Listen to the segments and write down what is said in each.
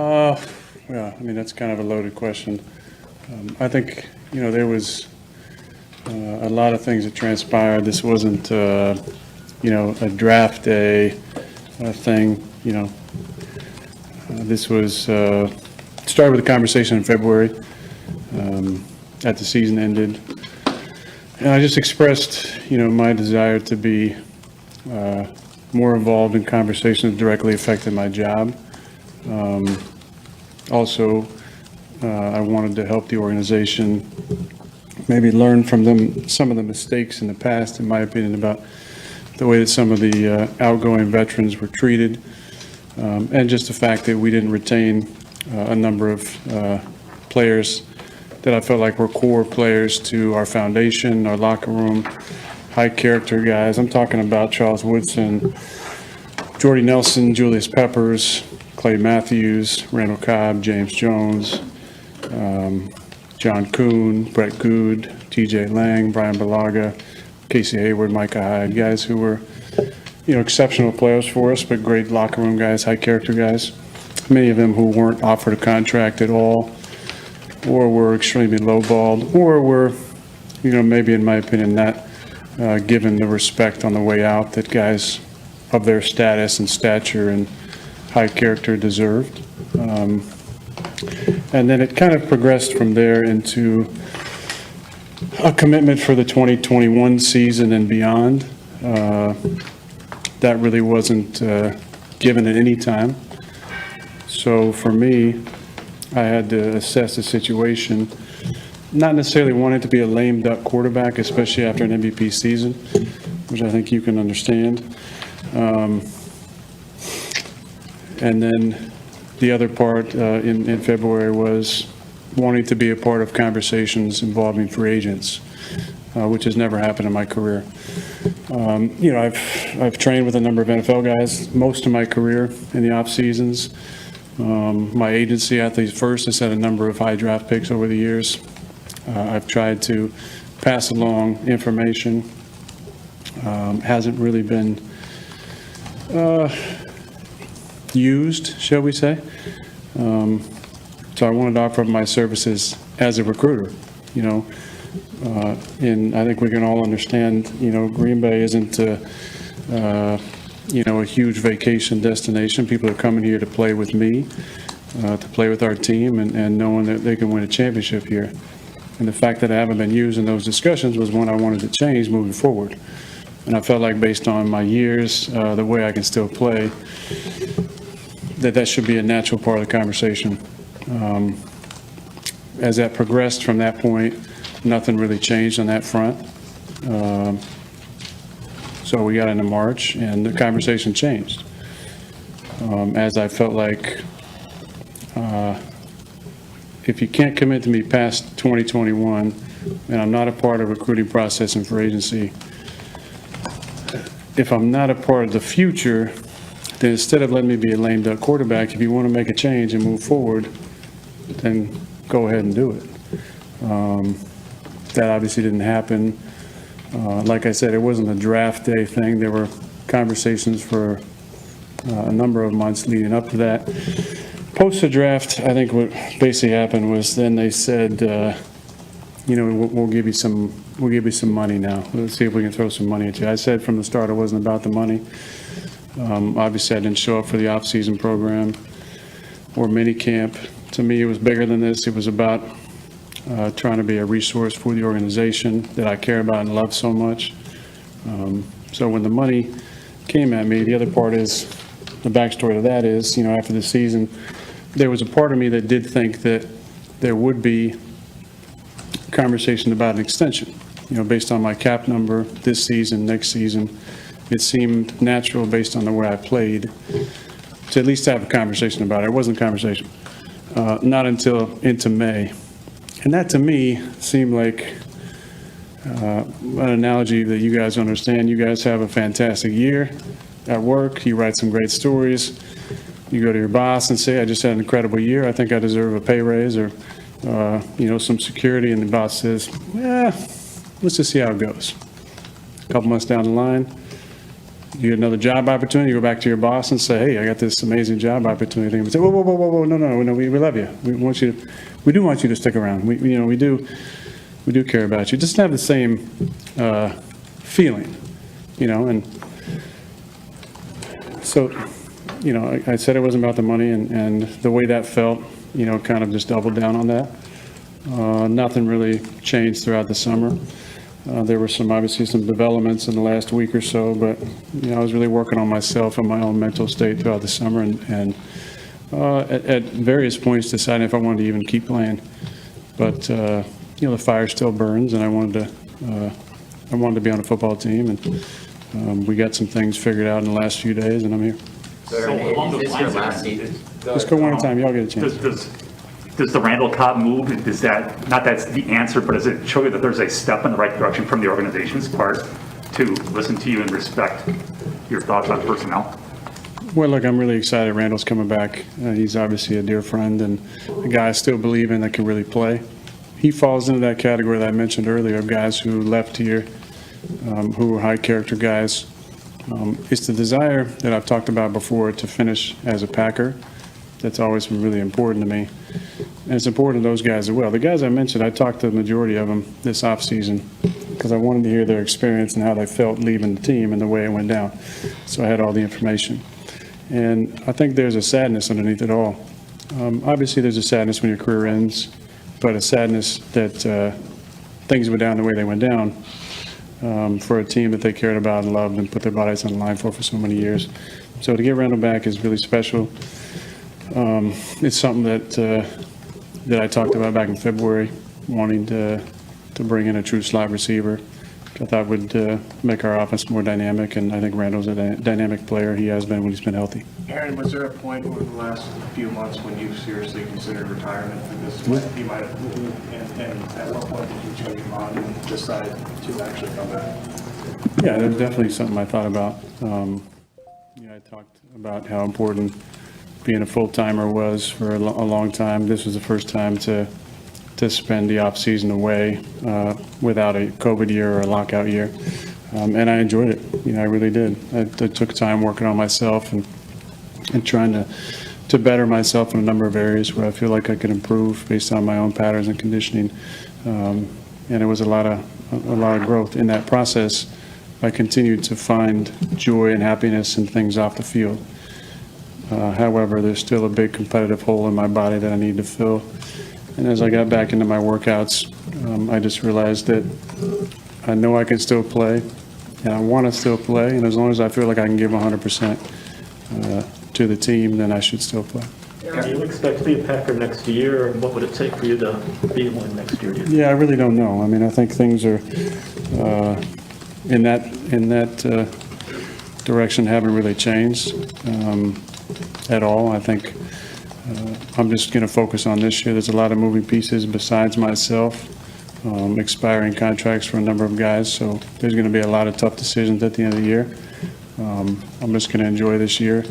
Well, I mean, that's kind of a loaded question. I think, there was a lot of things that transpired. This wasn't, a draft day thing, This was, started with a conversation in February at the season ended. And I just expressed, my desire to be more involved in conversations that directly affected my job. Also, I wanted to help the organization maybe learn from them some of the mistakes in the past, in my opinion, about the way that some of the outgoing veterans were treated, and just the fact that we didn't retain a number of players that I felt like were core players to our foundation, our locker room, high character guys. I'm talking about Charles Woodson, Jordy Nelson, Julius Peppers, Clay Matthews, Randall Cobb, James Jones, John Kuhn, Brett Good, TJ Lang, Brian Balaga, Casey Hayward, Micah Hyde, guys who were, exceptional players for us, but great locker room guys, high character guys. Many of them who weren't offered a contract at all, or were extremely lowballed, or were, maybe in my opinion, not given the respect on the way out that guys of their status and stature and high character deserved. And then it kind of progressed from there into a commitment for the 2021 season and beyond. That really wasn't given at any time. So for me, I had to assess the situation, not necessarily wanting to be a lame duck quarterback, especially after an MVP season, which I think you can understand. And then the other part in February was wanting to be a part of conversations involving free agents, which has never happened in my career. I've trained with a number of NFL guys most of my career in the off seasons. My agency, Athletes First, has had a number of high draft picks over the years. I've tried to pass along information. Hasn't really been used, shall we say. So I wanted to offer my services as a recruiter, and I think we can all understand, Green Bay isn't, a huge vacation destination. People are coming here to play with me, to play with our team, and knowing that they can win a championship here. And the fact that I haven't been used in those discussions was one I wanted to change moving forward. And I felt like based on my years, the way I can still play, that should be a natural part of the conversation. As that progressed from that point, nothing really changed on that front. So we got into March, and the conversation changed. As I felt like if you can't commit to me past 2021, and I'm not a part of recruiting process and for agency, if I'm not a part of the future, then instead of letting me be a lame duck quarterback, if you want to make a change and move forward, then go ahead and do it. That obviously didn't happen. Like I said, it wasn't a draft day thing. There were conversations for a number of months leading up to that. Post the draft, I think what basically happened was then they said, we'll give you some money now. Let's see if we can throw some money at you. I said from the start it wasn't about the money. Obviously, I didn't show up for the off-season program or mini camp. To me, it was bigger than this. It was about trying to be a resource for the organization that I care about and love so much. So when the money came at me, the other part is, the backstory to that is, after the season, there was a part of me that did think that there would be conversation about an extension, based on my cap number this season, next season. It seemed natural based on the way I played to at least have a conversation about it. It wasn't a conversation, not until into May. And that to me seemed like an analogy that you guys understand. You guys have a fantastic year at work. You write some great stories. You go to your boss and say, I just had an incredible year. I think I deserve a pay raise or, some security. And the boss says, let's just see how it goes. A couple months down the line, you get another job opportunity, you go back to your boss and say, hey, I got this amazing job opportunity. And we say, whoa, whoa, whoa, whoa, whoa, no, we love you. We do want you to stick around. We do care about you. Just have the same feeling, and so, I said it wasn't about the money, and the way that felt, kind of just doubled down on that. Nothing really changed throughout the summer. There were obviously some developments in the last week or so, but I was really working on myself and my own mental state throughout the summer, and at various points deciding if I wanted to even keep playing. But the fire still burns, and I wanted to be on a football team, and we got some things figured out in the last few days, and I'm here. So along those lines, Let's go one at a time. Y'all get a chance. Does the Randall Cobb move, is that, not that's the answer, but does it show you that there's a step in the right direction from the organization's part to listen to you and respect your thoughts on personnel? Well, look, I'm really excited Randall's coming back. He's obviously a dear friend and a guy I still believe in that can really play. He falls into that category that I mentioned earlier of guys who left here, who were high character guys. It's the desire that I've talked about before to finish as a Packer. That's always been really important to me. And it's important to those guys as well. The guys I mentioned, I talked to the majority of them this offseason because I wanted to hear their experience and how they felt leaving the team and the way it went down. So I had all the information. And I think there's a sadness underneath it all. Obviously, there's a sadness when your career ends, but a sadness that things went down the way they went down for a team that they cared about and loved and put their bodies on the line for so many years. So to get Randall back is really special. It's something that I talked about back in February, wanting to bring in a true slot receiver. I thought would make our offense more dynamic, and I think Randall's a dynamic player. He has been when he's been healthy. Aaron, was there a point over the last few months when you seriously considered retirement for this? You might have, and at what point did you change your mind and decide to actually come back? Yeah, that's definitely something I thought about. I talked about how important being a full-timer was for a long time. This was the first time to spend the off-season away without a COVID year or a lockout year. And I enjoyed it. I really did. I took time working on myself and trying to better myself in a number of areas where I feel like I could improve based on my own patterns and conditioning. And it was a lot of growth in that process. I continued to find joy and happiness in things off the field. However, there's still a big competitive hole in my body that I need to fill. And as I got back into my workouts, I just realized that I know I can still play, and I want to still play. And as long as I feel like I can give 100% to the team, then I should still play. Do you expect to be a Packer next year, or what would it take for you to be one next year? Yeah, I really don't know. I mean, I think things are in that direction haven't really changed at all. I think I'm just going to focus on this year. There's a lot of moving pieces besides myself, expiring contracts for a number of guys, so there's going to be a lot of tough decisions at the end of the year. I'm just going to enjoy this year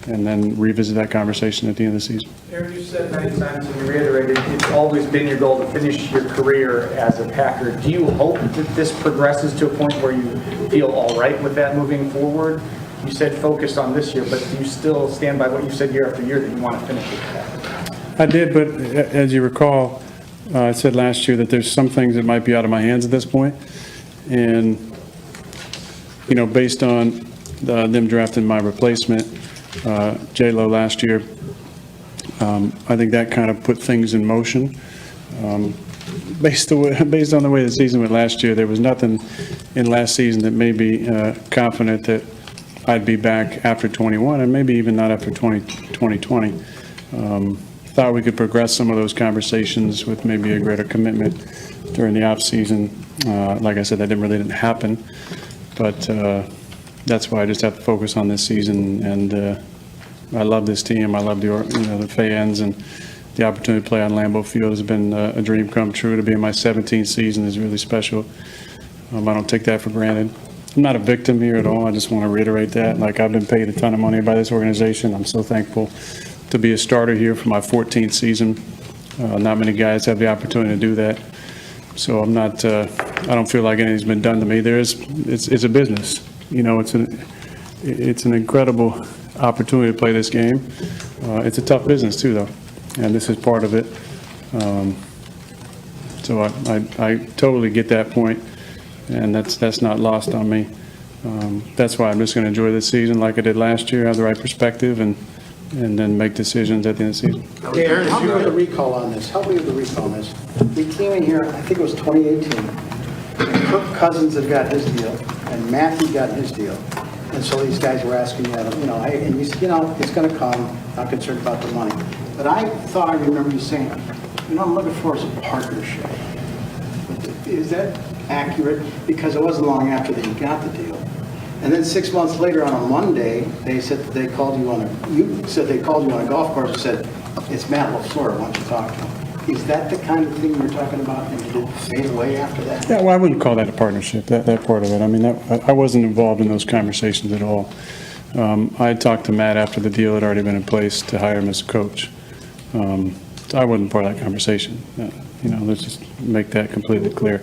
and then revisit that conversation at the end of the season. Aaron, you said many times and you reiterated it's always been your goal to finish your career as a Packer. Do you hope that this progresses to a point where you feel all right with that moving forward? You said focus on this year, but do you still stand by what you said year after year that you want to finish with that? I did, but as you recall, I said last year that there's some things that might be out of my hands at this point. And, based on them drafting my replacement, J-Lo last year, I think that kind of put things in motion. Based on the way the season went last year, there was nothing in last season that made me confident that I'd be back after 21 and maybe even not after 2020. Thought we could progress some of those conversations with maybe a greater commitment during the off season. Like I said, that really didn't happen, but that's why I just have to focus on this season. And I love this team. I love the fans, and the opportunity to play on Lambeau Field has been a dream come true. To be in my 17th season is really special. I don't take that for granted. I'm not a victim here at all. I just want to reiterate that. Like, I've been paid a ton of money by this organization. I'm so thankful to be a starter here for my 14th season. Not many guys have the opportunity to do that. So I'm not, I don't feel like anything's been done to me. It's a business. it's an incredible opportunity to play this game. It's a tough business too, though, and this is part of it. So I totally get that point, and that's not lost on me. That's why I'm just going to enjoy this season like I did last year, have the right perspective, and then make decisions at the end of the season. Aaron, help me with the recall on this. Help me with the recall on this. We came in here, I think it was 2018, and Kirk Cousins had got his deal, and Matthew got his deal. And so these guys were asking you, and you said, it's going to come, not concerned about the money. But I thought I remember you saying, I'm looking for is a partnership. Is that accurate? Because it wasn't long after that you got the deal. And then 6 months later on a Monday, they said that they called you on a golf course and said, it's Matt LaFleur, why don't you talk to him? Is that the kind of thing you're talking about, and did it fade away after that? Yeah, well, I wouldn't call that a partnership, that part of it. I mean, I wasn't involved in those conversations at all. I had talked to Matt after the deal had already been in place to hire him as a coach. So I wasn't part of that conversation. Let's just make that completely clear.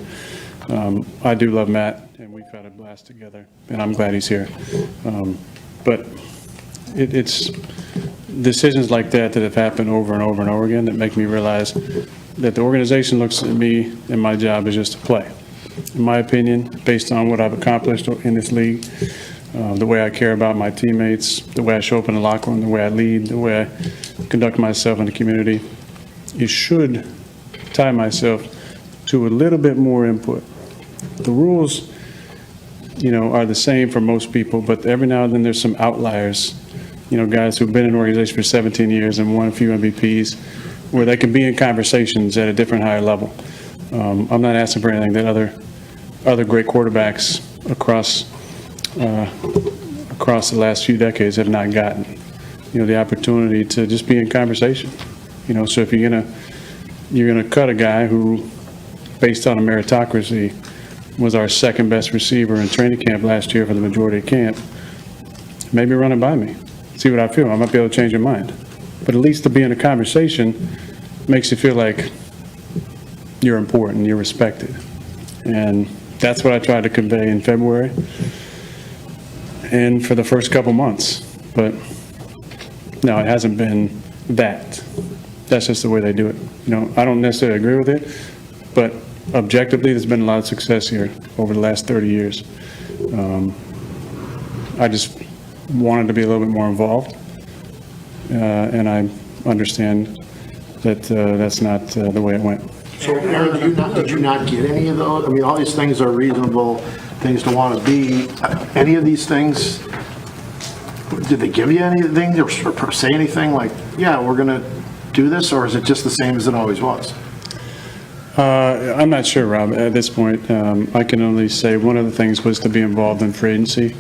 I do love Matt, and we've had a blast together, and I'm glad he's here. But it's decisions like that have happened over and over and over again that make me realize that the organization looks at me and my job is just to play. In my opinion, based on what I've accomplished in this league, the way I care about my teammates, the way I show up in the locker room, the way I lead, the way I conduct myself in the community, it should tie myself to a little bit more input. The rules, are the same for most people, but every now and then there's some outliers, guys who've been in an organization for 17 years and won a few MVPs, where they can be in conversations at a different higher level. I'm not asking for anything that other great quarterbacks across the last few decades have not gotten. The opportunity to just be in conversation. So if you're gonna cut a guy who, based on a meritocracy, was our second best receiver in training camp last year for the majority of camp, maybe run it by me, see what I feel. I might be able to change your mind. But at least to be in a conversation makes you feel like you're important, you're respected. And that's what I tried to convey in February and for the first couple months. But no, it hasn't been that. That's just the way they do it. I don't necessarily agree with it, but objectively, there's been a lot of success here over the last 30 years. I just wanted to be a little bit more involved, and I understand that that's not the way it went. So Aaron, did you not get any of those? I mean, all these things are reasonable things to want to be. Any of these things, did they give you anything or say anything like, yeah, we're going to do this, or is it just the same as it always was? I'm not sure, Rob, at this point. I can only say one of the things was to be involved in free agency.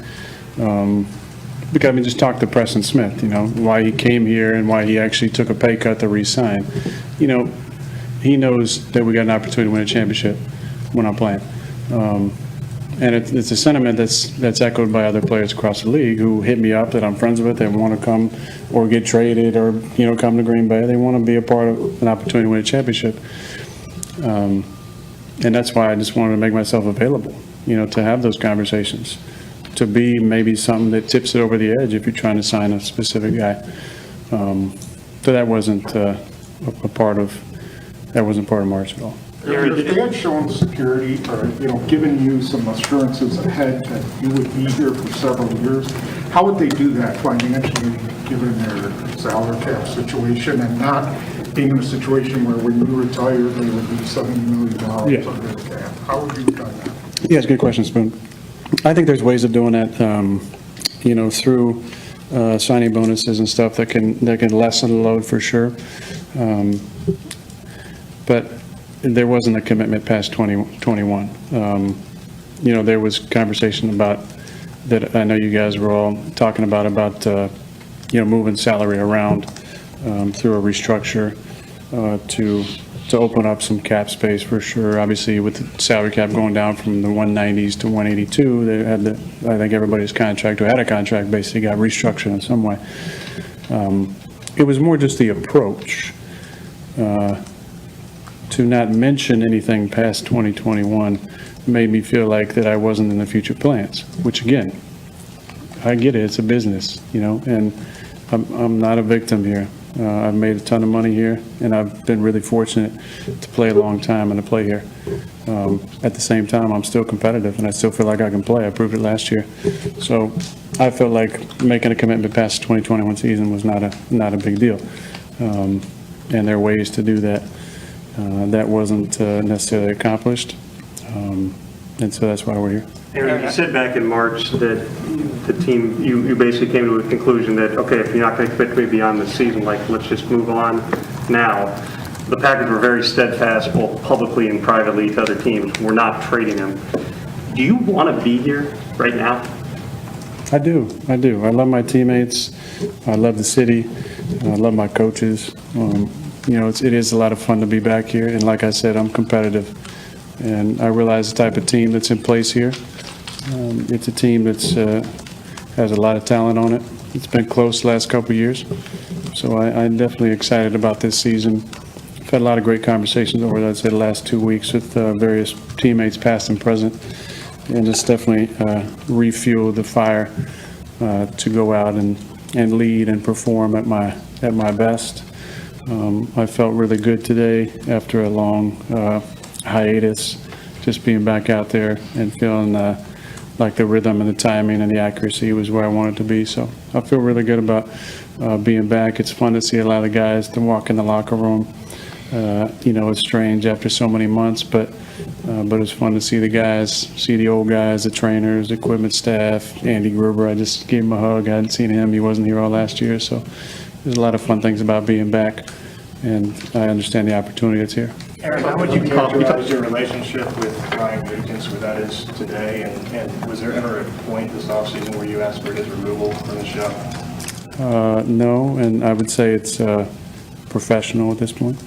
Because just talk to Preston Smith, why he came here and why he actually took a pay cut to re-sign. He knows that we got an opportunity to win a championship when I'm playing. And it's a sentiment that's echoed by other players across the league who hit me up that I'm friends with and want to come or get traded or, come to Green Bay. They want to be a part of an opportunity to win a championship. And that's why I just wanted to make myself available, to have those conversations, to be maybe something that tips it over the edge if you're trying to sign a specific guy. So that wasn't a part of March at all. If they had shown security or, given you some assurances ahead that you would be here for several years, how would they do that financially, given their salary cap situation and not being in a situation where when you retire, they would be $70 million under the cap? How would you have done that? Yeah, it's a good question, Spoon. I think there's ways of doing that, through signing bonuses and stuff that can lessen the load for sure. But there wasn't a commitment past 2021. There was conversation about that. I know you guys were all talking about moving salary around through a restructure to open up some cap space for sure. Obviously, with the salary cap going down from the 190s to 182, they had I think everybody's contract who had a contract basically got restructured in some way. It was more just the approach. To not mention anything past 2021 made me feel like that I wasn't in the future plans, which again, I get it, it's a business, and I'm not a victim here. I've made a ton of money here, and I've been really fortunate to play a long time and to play here. At the same time, I'm still competitive, and I still feel like I can play. I proved it last year. So I felt like making a commitment past the 2021 season was not a big deal. And there are ways to do that. That wasn't necessarily accomplished. And so that's why we're here. Aaron, you said back in March that the team, you basically came to a conclusion that, okay, if you're not going to commit to me beyond the season, like, let's just move on now. The Packers were very steadfast, both publicly and privately, to other teams. We're not trading him. Do you want to be here right now? I do. I love my teammates. I love the city. I love my coaches. It is a lot of fun to be back here. And like I said, I'm competitive. And I realize the type of team that's in place here. It's a team that's has a lot of talent on it. It's been close the last couple of years. So I'm definitely excited about this season. I've had a lot of great conversations over, I'd say, the last 2 weeks with various teammates, past and present. And it's definitely refueled the fire to go out and lead and perform at my best. I felt really good today after a long hiatus, just being back out there and feeling like the rhythm and the timing and the accuracy was where I wanted to be. So I feel really good about being back. It's fun to see a lot of guys to walk in the locker room. It's strange after so many months, but it's fun to see the guys, see the old guys, the trainers, the equipment staff. Andy Gruber, I just gave him a hug. I hadn't seen him. He wasn't here all last year. So there's a lot of fun things about being back, and I understand the opportunity that's here. Aaron, how would you characterize your relationship with Ryan Gutekunst, where that is today? And was there ever a point this offseason where you asked for his removal from the show? No, and I would say it's professional at this point.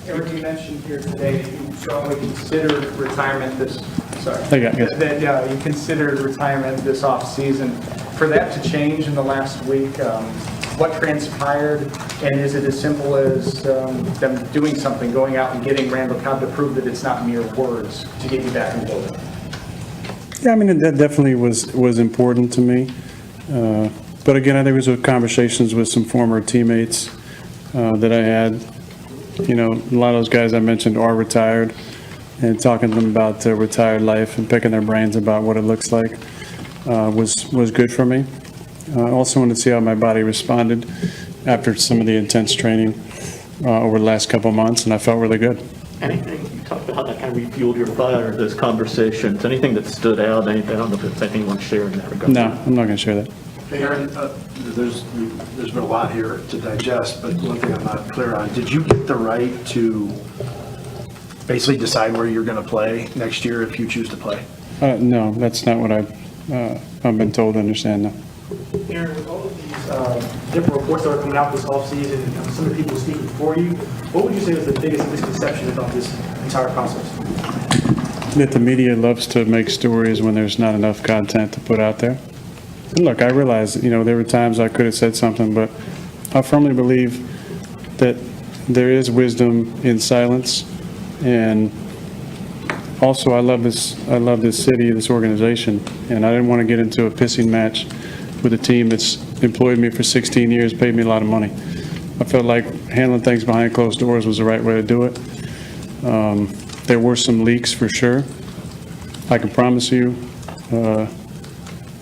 Eric, you mentioned here today that you strongly considered retirement this you considered retirement this off-season. For that to change in the last week, what transpired, and is it as simple as them doing something, going out and getting Randall Cobb to prove that it's not mere words to get you back in the building? Yeah, I mean, that definitely was important to me. But again, I think it was with conversations with some former teammates that I had. A lot of those guys I mentioned are retired, and talking to them about their retired life and picking their brains about what it looks like was good for me. I also wanted to see how my body responded after some of the intense training over the last couple of months, and I felt really good. Anything, you talked about how that kind of refueled your fire, those conversations, anything that stood out, anything, I don't know if there's anything you want to share in that regard? No, I'm not going to share that. Aaron, there's been a lot here to digest, but one thing I'm not clear on, did you get the right to basically decide where you're going to play next year if you choose to play? No, that's not what I've been told to understand, no. Aaron, with all of these different reports that are coming out this offseason and some of the people speaking for you, what would you say was the biggest misconception about this entire process? That the media loves to make stories when there's not enough content to put out there. And look, I realize, there were times I could have said something, but I firmly believe that there is wisdom in silence. And also, I love this city, this organization, and I didn't want to get into a pissing match with a team that's employed me for 16 years, paid me a lot of money. I felt like handling things behind closed doors was the right way to do it. There were some leaks for sure. I can promise you,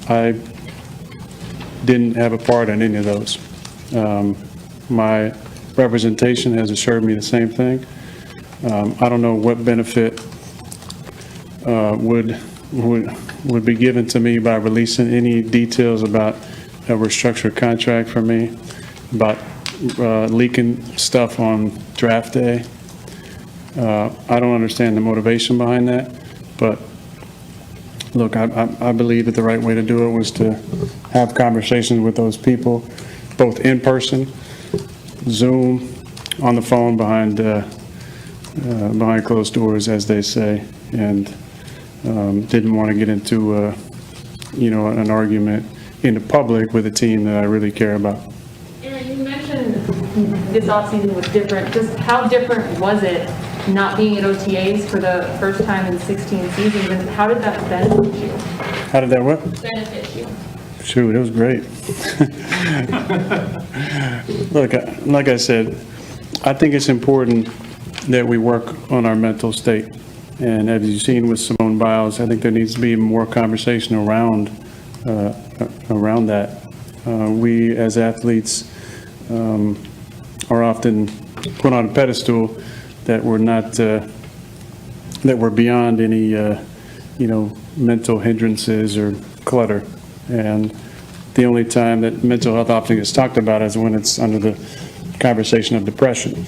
I didn't have a part in any of those. My representation has assured me the same thing. I don't know what benefit would be given to me by releasing any details about a restructured contract for me, about leaking stuff on draft day. I don't understand the motivation behind that, but look, I believe that the right way to do it was to have conversations with those people, both in person, Zoom, on the phone, behind closed doors, as they say, and didn't want to get into an argument in the public with a team that I really care about. Aaron, you mentioned this offseason was different. Just how different was it not being at OTAs for the first time in 16 seasons, and how did that benefit you? How did that what? Benefit you. Shoot, it was great. Look, like I said, I think it's important that we work on our mental state. And as you've seen with Simone Biles, I think there needs to be more conversation around that. We, as athletes, are often put on a pedestal that we're not, that we're beyond any, mental hindrances or clutter. And the only time that mental health often gets talked about is when it's under the conversation of depression.